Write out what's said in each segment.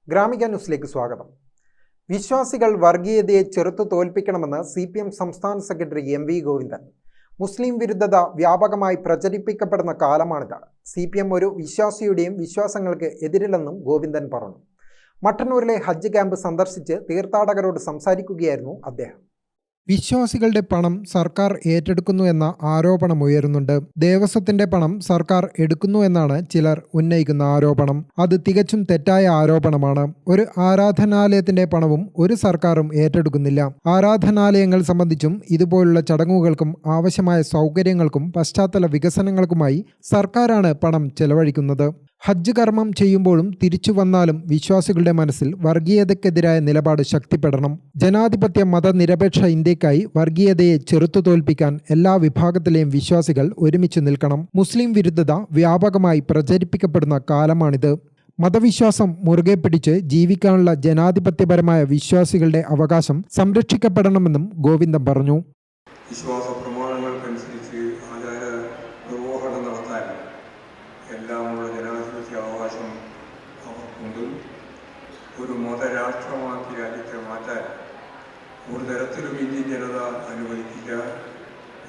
ഗ്രാമിക ന്യൂസിലേക്ക് സ്വാഗതം. വിശ്വാസികൾ വർഗീയതയെ ചെറുത്തു തോൽപ്പിക്കണമെന്ന് CPM സംസ്ഥാന സെക്രട്ടറി MV ഗോവിന്ദൻ. മുസ്ലിം വിരുദ്ധത വ്യാപകമായി പ്രചരിപ്പിക്കപ്പെടുന്ന കാലമാണിത്. CPM ഒരു വിശ്വാസിയുടെയും വിശ്വാസങ്ങൾക്ക് എതിരില്ലെന്നും ഗോവിന്ദൻ പറഞ്ഞു. മട്ടന്നൂരിലെ ഹജ്ജ് ക്യാമ്പ് സന്ദർശിച്ച് തീർത്ഥാടകരോട് സംസാരിക്കുകയായിരുന്നു അദ്ദേഹം. വിശ്വാസികളുടെ പണം സർക്കാർ ഏറ്റെടുക്കുന്നു എന്ന ആരോപണമുയരുന്നുണ്ട്. ദേവസ്വത്തിന്റെ പണം സർക്കാർ എടുക്കുന്നു എന്നാണ് ചിലർ ഉന്നയിക്കുന്ന ആരോപണം. അത് തികച്ചും തെറ്റായ ആരോപണമാണ്. ഒരു ആരാധനാലയത്തിന്റെ പണവും ഒരു സർക്കാരും ഏറ്റെടുക്കുന്നില്ല. ആരാധനാലയങ്ങൾ സംബന്ധിച്ചും ഇതുപോലുള്ള ചടങ്ങുകൾക്കും ആവശ്യമായ സൗകര്യങ്ങൾക്കും പശ്ചാത്തല വികസനങ്ങൾക്കുമായി സർക്കാരാണ് പണം ചെലവഴിക്കുന്നത്. ഹജ്ജ് കർമ്മം ചെയ്യുമ്പോഴും തിരിച്ചു വന്നാലും വിശ്വാസികളുടെ മനസ്സിൽ വർഗീയതയ്ക്കെതിരായ നിലപാട് ശക്തിപ്പെടണം. ജനാധിപത്യ മതനിരപേക്ഷ ഇന്ത്യക്കായി വർഗീയതയെ ചെറുത്തുതോൽപ്പിക്കാൻ എല്ലാ വിഭാഗത്തിലെയും വിശ്വാസികൾ ഒരുമിച്ച് നിൽക്കണം. മുസ്ലിം വിരുദ്ധത വ്യാപകമായി പ്രചരിപ്പിക്കപ്പെടുന്ന കാലമാണിത്. മതവിശ്വാസം മുറുകെ പിടിച്ച് ജീവിക്കാനുള്ള ജനാധിപത്യപരമായ വിശ്വാസികളുടെ അവകാശം സംരക്ഷിക്കപ്പെടണമെന്നും ഗോവിന്ദൻ പറഞ്ഞു. വിശ്വാസ പ്രമാണങ്ങൾക്കനുസരിച്ച് ആചാര നിർവഹണം നടത്താൻ എല്ലാമുള്ള ജനാധിപത്യ അവകാശം അവർക്കുണ്ട്. ഒരു മതരാഷ്ട്രമാക്കി രാജ്യത്തെ മാറ്റാൻ ഒരു തരത്തിലും ഇന്ത്യൻ ജനത അനുവദിക്കില്ല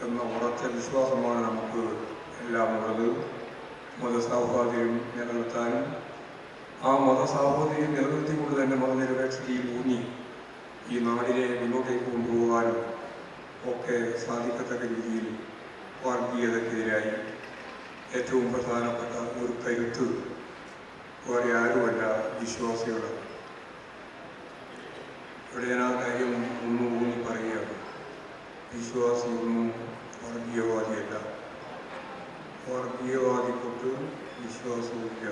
എന്ന ഉറച്ച വിശ്വാസമാണ് നമുക്ക് എല്ലാം ഉള്ളത്. മതസാഹോദര്യം നിലനിർത്താനും ആ മതസാഹോദര്യം നിലനിർത്തിക്കൊണ്ട് തന്നെ മതനിരപേക്ഷതയിൽ ഊന്നി ഈ നാടിനെ മുന്നോട്ടേക്ക് കൊണ്ടുപോകാനും ഒക്കെ സാധിക്കത്തക്ക രീതിയിൽ വർഗീയതയ്ക്കെതിരായി ഏറ്റവും പ്രധാനപ്പെട്ട ഒരു കരുത്ത് വേറെ ആരുമല്ല, വിശ്വാസികളാണ്. ഇവിടെ ഞാൻ ആ കാര്യം ഒന്നുകൂടി പറയുകയാണ്. വിശ്വാസിയൊന്നും വർഗീയവാദിയല്ല. വർഗീയവാദിക്കൊട്ട് വിശ്വാസമില്ല.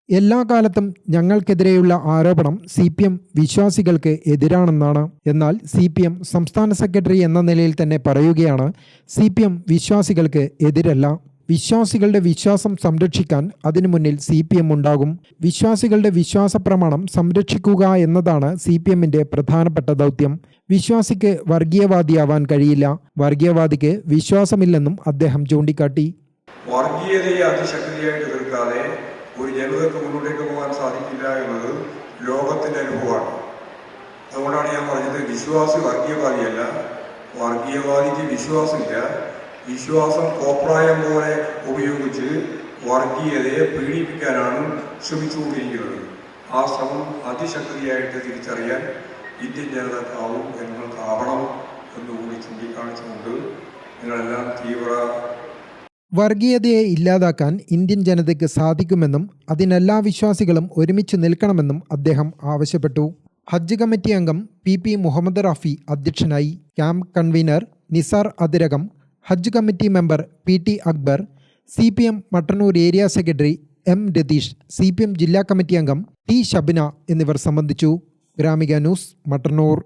എല്ലാ കാലത്തും ഞങ്ങൾക്കെതിരെയുള്ള ആരോപണം CPM വിശ്വാസികൾക്ക് എതിരാണെന്നാണ്. എന്നാൽ CPM സംസ്ഥാന സെക്രട്ടറി എന്ന നിലയിൽ തന്നെ പറയുകയാണ്, CPM വിശ്വാസികൾക്ക് എതിരല്ല. വിശ്വാസികളുടെ വിശ്വാസം സംരക്ഷിക്കാൻ അതിനു മുന്നിൽ CPM ഉണ്ടാകും. വിശ്വാസികളുടെ വിശ്വാസ പ്രമാണം സംരക്ഷിക്കുക എന്നതാണ് CPMന്റെ പ്രധാനപ്പെട്ട ദൗത്യം. വിശ്വാസിക്ക് വർഗീയവാദിയാവാൻ കഴിയില്ല. വർഗീയവാദിക്ക് വിശ്വാസമില്ലെന്നും അദ്ദേഹം ചൂണ്ടിക്കാട്ടി. വർഗീയതയെ അതിശക്തിയായിട്ട് എതിർക്കാതെ ഒരു ജനതയ്ക്ക് മുന്നോട്ടേക്ക് പോകാൻ സാധിക്കില്ല എന്നത് ലോകത്തിൻ്റെ അനുഭവമാണ്. അതുകൊണ്ടാണ് ഞാൻ പറഞ്ഞത്, വിശ്വാസി വർഗീയവാദിയല്ല. വർഗീയവാദിക്ക് വിശ്വാസമില്ല. വിശ്വാസം കോപ്രായം പോലെ ഉപയോഗിച്ച് വർഗീയതയെ പീഡിപ്പിക്കാനാണ് ശ്രമിച്ചുകൊണ്ടിരിക്കുന്നത്. ആ ശ്രമം അതിശക്തിയായിട്ട് തിരിച്ചറിയാൻ ഇന്ത്യൻ ജനതക്കാവും നിങ്ങൾക്കാവണം എന്നുകൂടി ചൂണ്ടിക്കാണിച്ചുകൊണ്ട് നിങ്ങളെല്ലാം തീവ്ര വർഗീയതയെ ഇല്ലാതാക്കാൻ ഇന്ത്യൻ ജനതയ്ക്ക് സാധിക്കുമെന്നും അതിനെല്ലാ വിശ്വാസികളും ഒരുമിച്ച് നിൽക്കണമെന്നും അദ്ദേഹം ആവശ്യപ്പെട്ടു. ഹജ്ജ് കമ്മിറ്റി അംഗം PP മുഹമ്മദ് റാഫി അധ്യക്ഷനായി. ക്യാമ്പ് കൺവീനർ നിസാർ അതിരകം, ഹജ്ജ് കമ്മിറ്റി മെമ്പർ PT അക്ബർ, CPM Mattannur area secretary M Ratheesh, CPM ജില്ലാ കമ്മിറ്റി അംഗം T ഷബിന എന്നിവർ സംബന്ധിച്ചു. ഗ്രാമിക ന്യൂസ്, മട്ടന്നൂർ.